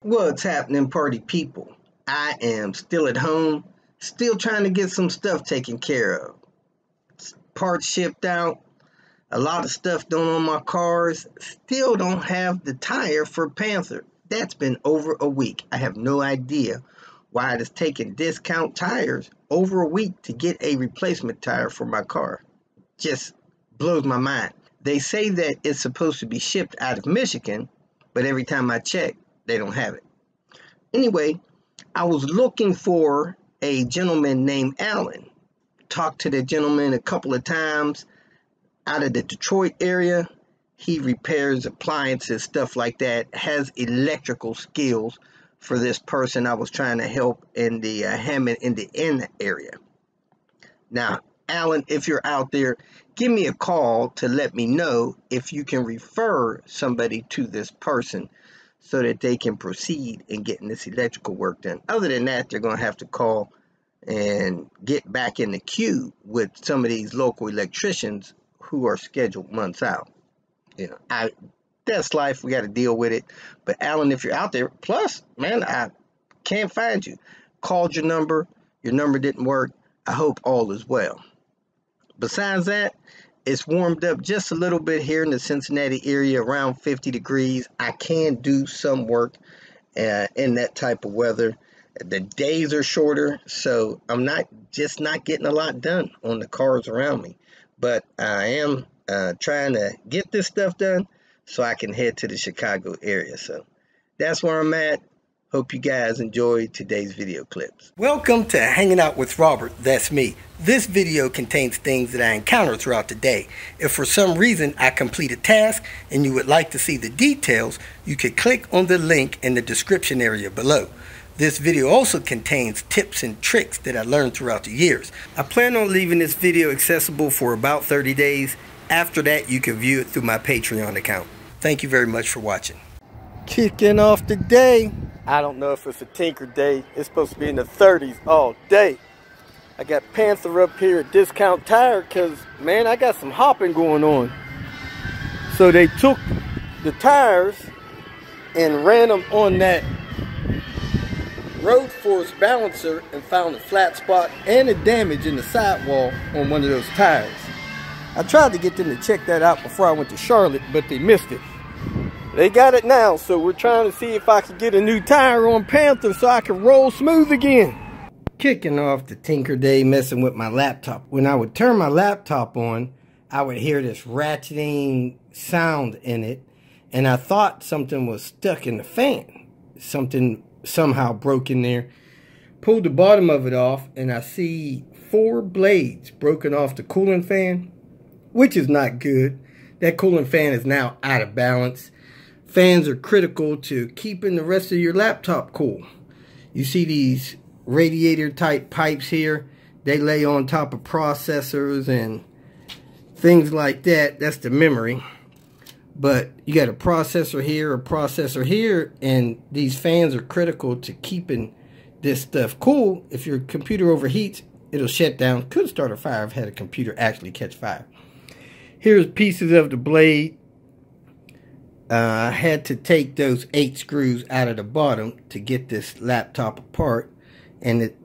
What's happening, party people? I am still at home, still trying to get some stuff taken care of. Parts shipped out, a lot of stuff done on my cars. Still don't have the tire for Panther. That's been over a week. I have no idea why it is taking discount tires over a week to get a replacement tire for my car. Just blows my mind. They say that it's supposed to be shipped out of Michigan, but every time I check, they don't have it. Anyway, I was looking for a gentleman named Alan. Talked to the gentleman a couple of times out of the Detroit area. He repairs appliances, stuff like that, has electrical skills for this person I was trying to help in the Hammond, Indiana area. Now, Alan, if you're out there, give me a call to let me know if you can refer somebody to this person so that they can proceed in getting this electrical work done. Other than that, they're going to have to call and get back in the queue with some of these local electricians who are scheduled months out. That's life. We got to deal with it. But Alan, if you're out there, plus, man, I can't find you. Called your number didn't work. I hope all is well. Besides that, it's warmed up just a little bit here in the Cincinnati area, around 50 degrees. I can do some work in that type of weather. The days are shorter, so I'm not getting a lot done on the cars around me. But I am trying to get this stuff done so I can head to the Chicago area. So that's where I'm at. Hope you guys enjoyed today's video clips. Welcome to Hanging Out with Robert. That's me. This video contains things that I encounter throughout the day. If for some reason I complete a task and you would like to see the details, you could click on the link in the description area below. This video also contains tips and tricks that I learned throughout the years. I plan on leaving this video accessible for about 30 days. After that, you can view it through my Patreon account. Thank you very much for watching. Kicking off the day. I don't know if it's a tinker day. It's supposed to be in the 30s all day. I got Panther up here at Discount Tire because, man, I got some hopping going on. So they took the tires and ran them on that road force balancer and found a flat spot and a damage in the sidewall on one of those tires. I tried to get them to check that out before I went to Charlotte, but they missed it. They got it now, so we're trying to see if I can get a new tire on Panther so I can roll smooth again. Kicking off the tinker day, messing with my laptop. When I would turn my laptop on, I would hear this ratcheting sound in it, and I thought something was stuck in the fan. Something somehow broke in there. Pulled the bottom of it off, and I see 4 blades broken off the cooling fan, which is not good. That cooling fan is now out of balance. Fans are critical to keeping the rest of your laptop cool. You see these radiator type pipes here. They lay on top of processors and things like that. That's the memory. But you got a processor here, and these fans are critical to keeping this stuff cool. If your computer overheats, it'll shut down. Could start a fire. I've had a computer actually catch fire. Here's pieces of the blade. I had to take those 8 screws out of the bottom to get this laptop apart, and it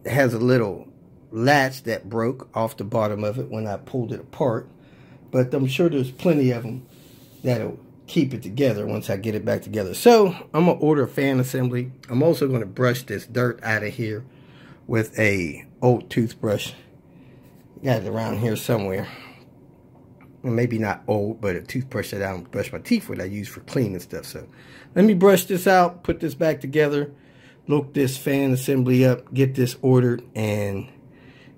has a little latch that broke off the bottom of it when I pulled it apart, but I'm sure there's plenty of them that'll keep it together once I get it back together. So I'm gonna order a fan assembly. I'm also going to brush this dirt out of here with a old toothbrush. Got it around here somewhere. Well, maybe not old, but a toothbrush that I don't brush my teeth with, I use for cleaning stuff. So let me brush this out, put this back together, look this fan assembly up, get this ordered, and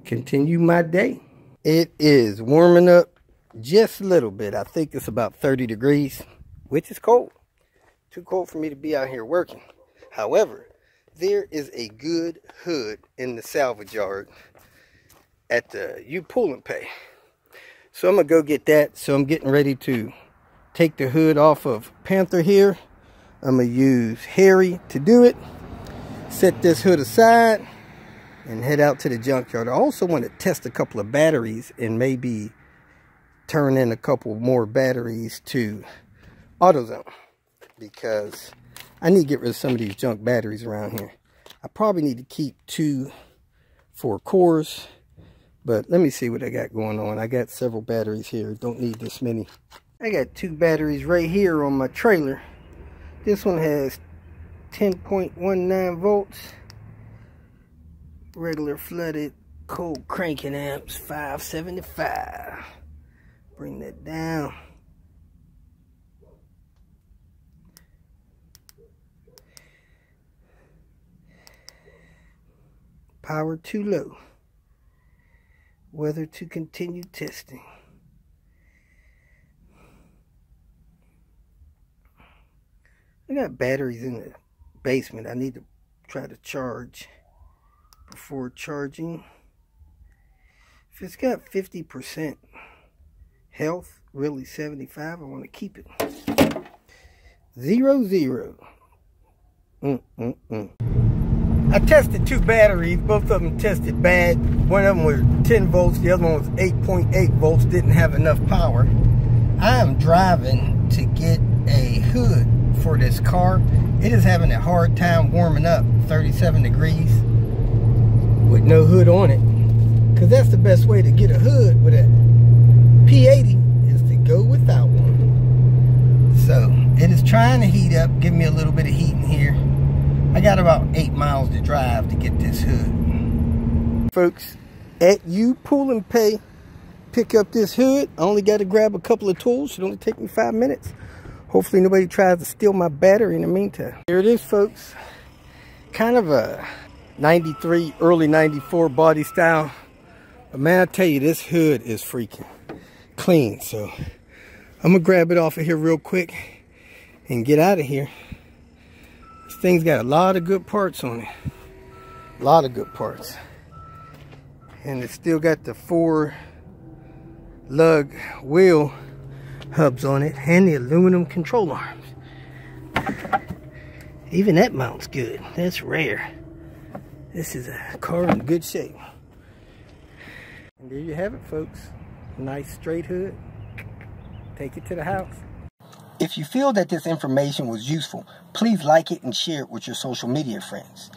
continue my day. It is warming up just a little bit. I think it's about 30 degrees, which is cold. Too cold for me to be out here working. However, there is a good hood in the salvage yard at the U Pull and Pay. So I'm going to go get that. So I'm getting ready to take the hood off of Panther here. I'm going to use Harry to do it. Set this hood aside and head out to the junkyard. I also want to test a couple of batteries and maybe turn in a couple more batteries to AutoZone, because I need to get rid of some of these junk batteries around here. I probably need to keep 2 for cores, but let me see what I got going on. I got several batteries here. Don't need this many. I got 2 batteries right here on my trailer. This one has 10.19 volts. Regular flooded cold cranking amps, 575. Bring that down. Power too low. Whether to continue testing. I got batteries in the basement. I need to try to charge before charging. If it's got 50% health, really 75, I want to keep it. 0, 0. I tested 2 batteries. Both of them tested bad. One of them was 10 volts. The other one was 8.8 volts. Didn't have enough power. I am driving to get a hood for this car. It is having a hard time warming up 37 degrees with no hood on it. Because that's the best way to get a hood with a P80 is to go without one. So it is trying to heat up, give me a little bit of heat in here. I got about 8 miles to drive to get this hood. Folks, at you pull and pay, pick up this hood. I only got to grab a couple of tools. It'll only take me 5 minutes. Hopefully nobody tries to steal my battery in the meantime. Here it is, folks. Kind of a 93, early 94 body style. But man, I tell you, this hood is freaking clean. So I'm going to grab it off of here real quick and get out of here. This thing's got a lot of good parts on it. A lot of good parts. And it's still got the 4 lug wheel hubs on it and the aluminum control arms. Even that mount's good. That's rare. This is a car in good shape. And there you have it, folks. Nice straight hood. Take it to the house. If you feel that this information was useful, please like it and share it with your social media friends.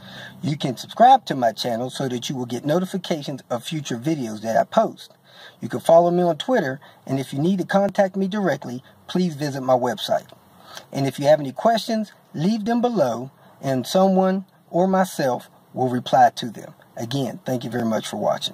You can subscribe to my channel so that you will get notifications of future videos that I post. You can follow me on Twitter, and if you need to contact me directly, please visit my website. And if you have any questions, leave them below, and someone or myself will reply to them. Again, thank you very much for watching.